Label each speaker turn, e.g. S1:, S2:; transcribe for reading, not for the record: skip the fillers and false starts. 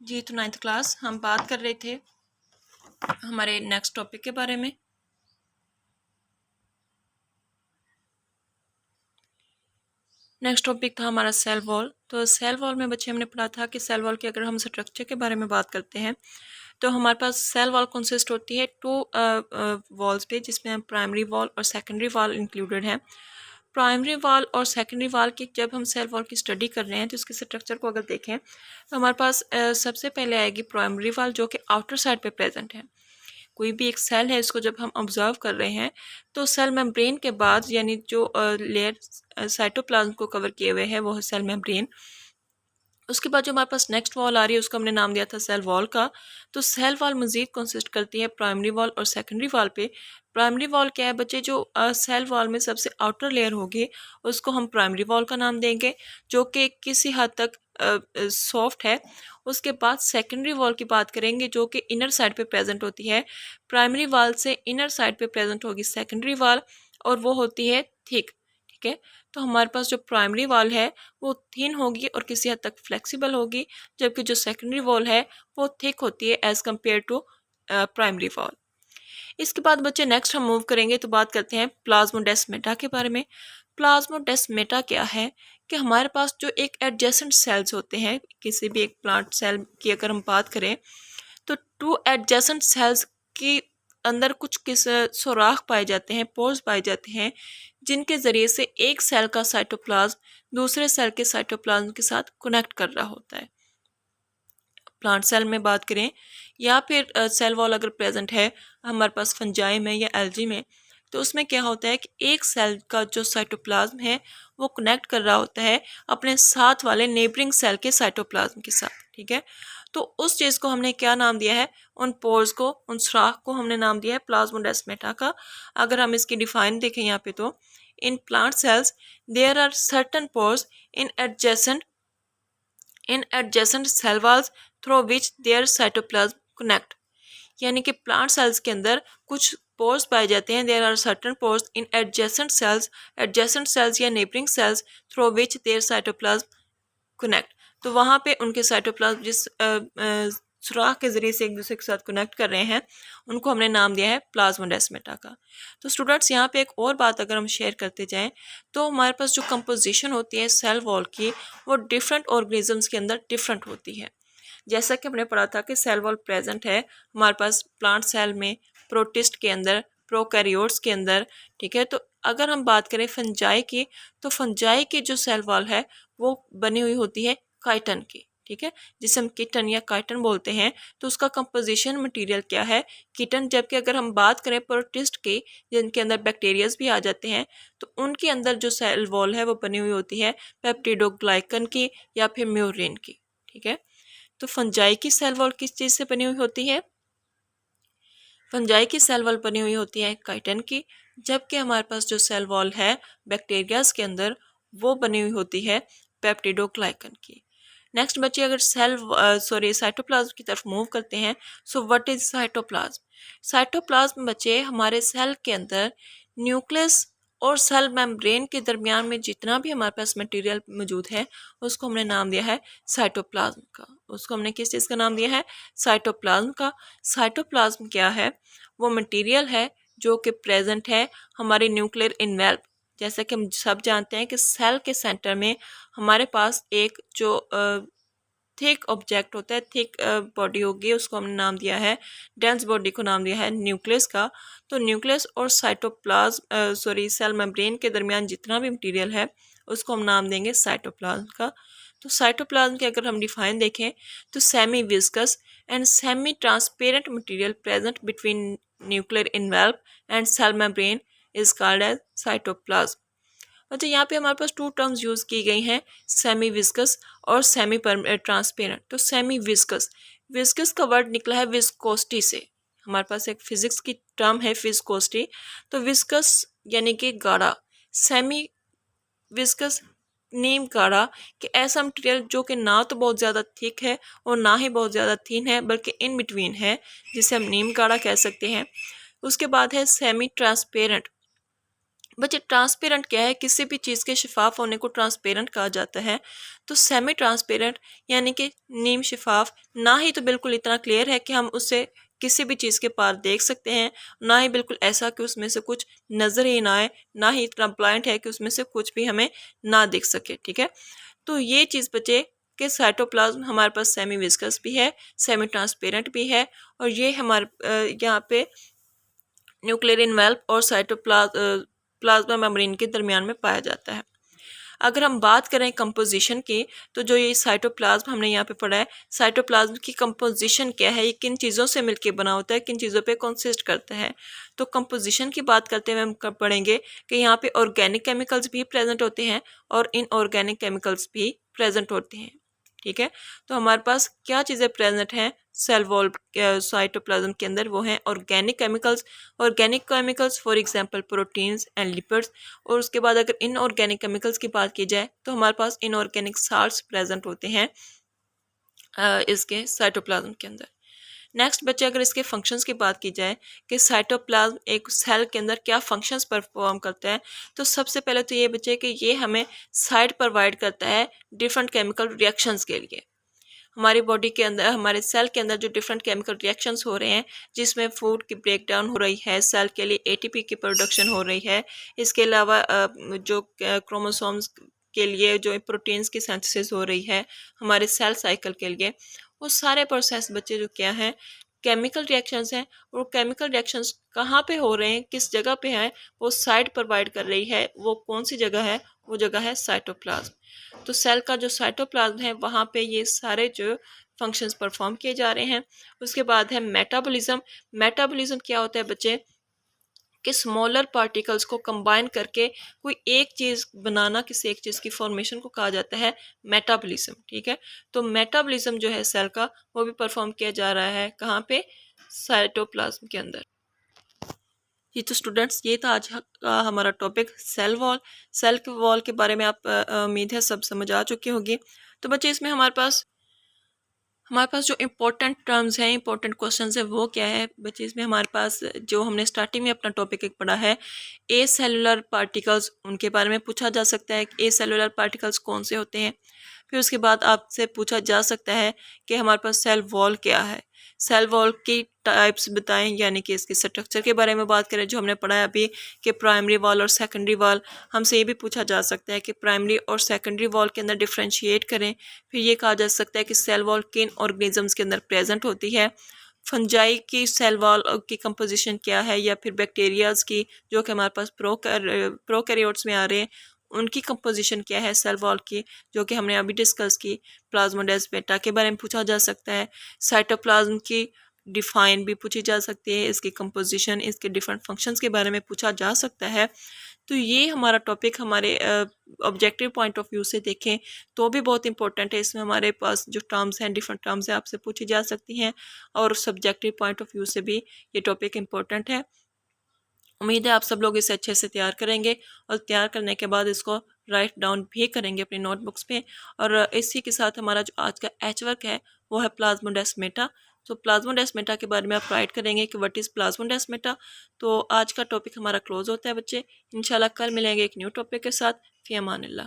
S1: जी तो 9th class हम बात कर रहे थे हमारे नेक्स्ट टॉपिक के बारे में। नेक्स्ट टॉपिक था हमारा सेल वॉल। तो सेल वॉल में बच्चे हमने पढ़ा था कि सेल वॉल के अगर हम स्ट्रक्चर के बारे में बात करते हैं तो हमारे पास सेल वॉल कंसिस्ट होती है टू वॉल्स पे, जिसमें प्राइमरी वॉल और सेकेंडरी वॉल इंक्लूडेड है। प्राइमरी वॉल और सेकेंडरी वॉल की जब हम सेल वॉल की स्टडी कर रहे हैं तो इसके स्ट्रक्चर को अगर देखें तो हमारे पास सबसे पहले आएगी प्राइमरी वॉल, जो कि आउटर साइड पे प्रेजेंट है। कोई भी एक सेल है, इसको जब हम ऑब्जर्व कर रहे हैं तो सेल मेम्ब्रेन के बाद यानी जो लेयर साइटोप्लाज्म को कवर किए हुए है वो है सेल मेम्ब्रेन। उसके बाद जो हमारे पास नेक्स्ट वॉल आ रही है उसको हमने नाम दिया था सेल वॉल का। तो सेल वॉल मजीद कंसिस्ट करती है प्राइमरी वॉल और सेकेंडरी वॉल पे। प्राइमरी वॉल क्या है बच्चे, जो सेल वॉल में सबसे आउटर लेयर होगी उसको हम प्राइमरी वॉल का नाम देंगे, जो कि किसी हद तक सॉफ्ट है। उसके बाद सेकेंडरी वॉल की बात करेंगे जो कि इनर साइड पे प्रेजेंट होती है। प्राइमरी वॉल से इनर साइड पे प्रेजेंट होगी सेकेंडरी वॉल और वो होती है थिक। ठीक है, तो हमारे पास जो प्राइमरी वॉल है वो थिन होगी और किसी हद तक फ्लेक्सिबल होगी, जबकि जो सेकेंडरी वॉल है वो थिक होती है as compare to primary wall. इसके बाद बच्चे नेक्स्ट हम मूव करेंगे तो बात करते हैं प्लाज्मोडेस्मेटा के बारे में। प्लाज्मोडेस्मेटा क्या है कि हमारे पास जो एक एडजेसेंट सेल्स होते हैं किसी भी एक प्लांट सेल की अगर हम बात करें तो टू एडजेसेंट सेल्स के अंदर कुछ किस सुराख पाए जाते हैं, पोर्स पाए जाते हैं, जिनके ज़रिए से एक सेल का साइटोप्लाज्म दूसरे सेल के साइटोप्लाज्म के साथ कनेक्ट कर रहा होता है। प्लांट सेल में बात करें या फिर सेल वॉल अगर प्रेजेंट है हमारे पास फंजाई में या एल्गी में, तो उसमें क्या होता है कि एक सेल का जो साइटोप्लाज्म है वो कनेक्ट कर रहा होता है अपने साथ वाले नेबरिंग सेल के साइटोप्लाज्म के साथ। ठीक है, तो उस चीज़ को हमने क्या नाम दिया है, उन पोर्स को, उन सुराख को हमने नाम दिया है प्लाज्मोडेस्मेटा का। अगर हम इसकी डिफाइन देखें यहाँ पे तो in plant cells there are certain pores in adjacent cell walls through which their cytoplasm connect. यानी कि प्लांट सेल्स के अंदर कुछ पोर्स पाए जाते हैं, there are certain pores in adjacent cells या neighbouring cells through which their cytoplasm connect. तो वहाँ पे उनके साइटोप्लाज्म जिस सुराख के ज़रिए से एक दूसरे के साथ कनेक्ट कर रहे हैं उनको हमने नाम दिया है प्लाज्मोडेस्मेटा का। तो स्टूडेंट्स यहाँ पे एक और बात अगर हम शेयर करते जाएं तो हमारे पास जो कंपोजिशन होती है सेल वॉल की वो डिफरेंट ऑर्गेनिजम्स के अंदर डिफरेंट होती है। जैसा कि हमने पढ़ा था कि सेल वॉल प्रेजेंट है हमारे पास प्लांट सेल में, प्रोटिस्ट के अंदर, प्रोकैरियोट्स के अंदर। ठीक है, तो अगर हम बात करें फंजाई की तो फंजाई की जो सेल वॉल है वो बनी हुई होती है काइटन की। ठीक है, जिसे हम किटन या काइटन बोलते हैं। तो उसका कंपोजिशन मटेरियल क्या है, किटन। जबकि अगर हम बात करें प्रोटिस्ट की जिनके अंदर बैक्टीरियाज भी आ जाते हैं तो उनके अंदर जो सेल वॉल है वो बनी हुई होती है पेप्टिडोग्लाइकन की या फिर म्यूरिन की। ठीक है, तो फंजाई की सेल वॉल किस चीज़ से बनी हुई होती है, फंजाई की सेल वॉल बनी हुई होती है काइटन की। जबकि हमारे पास जो सेल वॉल है बैक्टीरियाज के अंदर वो बनी हुई होती है पेप्टिडोग्लाइकन की। नेक्स्ट बच्चे अगर साइटोप्लाज्म की तरफ मूव करते हैं। So what is cytoplasm. Cytoplasm बच्चे हमारे सेल के अंदर न्यूक्लियस और सेल मेम्ब्रेन के दरमियान में जितना भी हमारे पास मटेरियल मौजूद है उसको हमने नाम दिया है साइटोप्लाज्म का। उसको हमने किस चीज़ का नाम दिया है, साइटोप्लाज्म का। साइटोप्लाज्म क्या है, वो मटेरियल है जो कि प्रेजेंट है हमारे न्यूक्लियर इन्वेल्व। जैसा कि हम सब जानते हैं कि सेल के सेंटर में हमारे पास एक जो थिक ऑब्जेक्ट होता है, थिक बॉडी होगी, उसको हमने नाम दिया है, डेंस बॉडी को नाम दिया है न्यूक्लियस का। तो न्यूक्लियस और सेल मेम्ब्रेन के दरमियान जितना भी मटेरियल है उसको हम नाम देंगे साइटोप्लाज्म का। तो साइटोप्लाज्म के अगर हम डिफाइन देखें तो semi viscous and semi transparent material present between nuclear envelope and cell membrane is called as cytoplasm. अच्छा, यहाँ पे हमारे पास टू टर्म्स यूज़ की गई हैं, सेमी विस्कस और सेमी ट्रांसपेरेंट। तो सेमी विस्कस, विस्कस का वर्ड निकला है विस्कोसिटी से। हमारे पास एक फिजिक्स की टर्म है विस्कोसिटी। तो विस्कस यानी कि गाढ़ा, सेमी विस्कस नीम गाढ़ा, कि ऐसा मटेरियल जो कि ना तो बहुत ज़्यादा थिक है और ना ही बहुत ज़्यादा थिन है बल्कि इन बिटवीन है, जिसे हम नीम गाढ़ा कह सकते हैं। उसके बाद है सेमी ट्रांसपेरेंट, बच्चे ट्रांसपेरेंट क्या है, किसी भी चीज़ के शफाफ होने को ट्रांसपेरेंट कहा जाता है। तो सेमी ट्रांसपेरेंट यानी कि नीम शफाफ, ना ही तो बिल्कुल इतना क्लियर है कि हम उससे किसी भी चीज़ के पार देख सकते हैं, ना ही बिल्कुल ऐसा कि उसमें से कुछ नज़र ही ना आए, ना ही इतना ब्लाइंड है कि उसमें से कुछ भी हमें ना दिख सके। ठीक है, तो ये चीज़ बचे कि साइटोप्लाज्म हमारे पास सेमी विस्कस भी है, सेमी ट्रांसपेरेंट भी है, और ये हमारे यहाँ पे न्यूक्लियर इनवेल्व और प्लाज्मा मेम्ब्रेन के दरमियान में पाया जाता है। अगर हम बात करें कंपोजिशन की, तो जो ये साइटोप्लाज्म हमने यहाँ पे पढ़ा है, साइटोप्लाज्म की कंपोजिशन क्या है, ये किन चीज़ों से मिलकर बना होता है, किन चीज़ों पे कंसिस्ट करता है। तो कंपोजिशन की बात करते हुए हम पढ़ेंगे कि यहाँ पे ऑर्गेनिक केमिकल्स भी प्रेजेंट होते हैं और इनऑर्गेनिक केमिकल्स भी प्रेजेंट होते हैं। ठीक है, तो हमारे पास क्या चीज़ें प्रेजेंट हैं सेल वॉल साइटोप्लाज्म के अंदर, वो हैं organic chemicals. Organic chemicals for example proteins and lipids. और उसके बाद अगर इनऑर्गेनिक केमिकल्स की बात की जाए तो हमारे पास इनऑर्गेनिक साल्ट्स प्रेजेंट होते हैं इसके साइटोप्लाज्म के अंदर। नेक्स्ट बच्चे, अगर इसके फंक्शंस की बात की जाए कि साइटोप्लाज्म एक सेल के अंदर क्या फंक्शंस परफॉर्म करता है, तो सबसे पहले तो ये बच्चे कि ये हमें साइट प्रोवाइड करता है डिफरेंट केमिकल रिएक्शंस के लिए। हमारी बॉडी के अंदर, हमारे सेल के अंदर जो डिफरेंट केमिकल रिएक्शंस हो रहे हैं, जिसमें फूड की ब्रेक डाउन हो रही है, सेल के लिए एटीपी की प्रोडक्शन हो रही है, इसके अलावा जो क्रोमोसोम्स के लिए जो प्रोटीन्स की सिंथेसिस हो रही है हमारे सेल साइकिल के लिए, वो सारे प्रोसेस बच्चे जो क्या हैं केमिकल रिएक्शंस हैं। और केमिकल रिएक्शंस कहाँ पे हो रहे हैं, किस जगह पे हैं, वो साइट प्रोवाइड कर रही है। वो कौन सी जगह है, वो जगह है साइटोप्लाज्म। तो सेल का जो साइटोप्लाज्म है वहाँ पे ये सारे जो फंक्शंस परफॉर्म किए जा रहे हैं। उसके बाद है मेटाबॉलिज्म। मेटाबॉलिज्म क्या होता है बच्चे कि स्मॉलर पार्टिकल्स को कंबाइन करके कोई एक चीज़ बनाना, किसी एक चीज़ की फॉर्मेशन को कहा जाता है मेटाबॉलिज्म। ठीक है, तो मेटाबॉलिज्म जो है सेल का, वो भी परफॉर्म किया जा रहा है कहाँ पे, साइटोप्लाज्म के अंदर। ये तो स्टूडेंट्स, ये था आज का हमारा टॉपिक सेल वॉल। सेल के वॉल के बारे में आप उम्मीद है सब समझ आ चुकी होगी। तो बच्चे इसमें हमारे पास जो इम्पोर्टेंट टर्म्स हैं, इम्पोर्टेंट क्वेश्चंस है, वो क्या है बच्चे, इसमें हमारे पास जो हमने स्टार्टिंग में अपना टॉपिक एक पढ़ा है ए सेलुलर पार्टिकल्स, उनके बारे में पूछा जा सकता है कि ए सेलुलर पार्टिकल्स कौन से होते हैं। फिर उसके बाद आपसे पूछा जा सकता है कि हमारे पास सेल वॉल क्या है, सेल वॉल की टाइप्स बताएं, यानी कि इसके स्ट्रक्चर के बारे में बात करें जो हमने पढ़ा है अभी कि प्राइमरी वॉल और सेकेंडरी वॉल। हमसे ये भी पूछा जा सकता है कि प्राइमरी और सेकेंडरी वॉल के अंदर डिफ्रेंशिएट करें। फिर ये कहा जा सकता है कि सेल वॉल किन ऑर्गेनिजम्स के अंदर प्रेजेंट होती है। फंजाई की सेल वॉल की कंपोजिशन क्या है, या फिर बैक्टीरियाज की जो कि हमारे पास प्रोकैरियोट्स में आ रहे हैं, उनकी कंपोजिशन क्या है सेल वॉल की, जो कि हमने अभी डिस्कस की। प्लाज्मोडेस्माटा के बारे में पूछा जा सकता है। साइटोप्लाज्म की डिफाइन भी पूछी जा सकती है, इसकी कंपोजिशन, इसके डिफरेंट फंक्शंस के बारे में पूछा जा सकता है। तो ये हमारा टॉपिक हमारे ऑब्जेक्टिव पॉइंट ऑफ व्यू से देखें तो भी बहुत इंपॉर्टेंट है। इसमें हमारे पास जो टर्म्स हैं, डिफरेंट टर्म्स हैं, आपसे पूछी जा सकती हैं, और सब्जेक्टिव पॉइंट ऑफ व्यू से भी ये टॉपिक इंपॉर्टेंट है। उम्मीद है आप सब लोग इसे अच्छे से तैयार करेंगे, और तैयार करने के बाद इसको राइट डाउन भी करेंगे अपनी नोटबुक्स पे। और इसी के साथ हमारा जो आज का एच वर्क है वो है प्लाज्मोडेस्माटा। तो प्लाज्मोडेस्माटा के बारे में आप राइट करेंगे कि व्हाट इज़ प्लाज्मोडेस्माटा। तो आज का टॉपिक हमारा क्लोज होता है बच्चे। इंशाल्लाह कल मिलेंगे एक न्यू टॉपिक के साथ। फी अमानिल्लाह।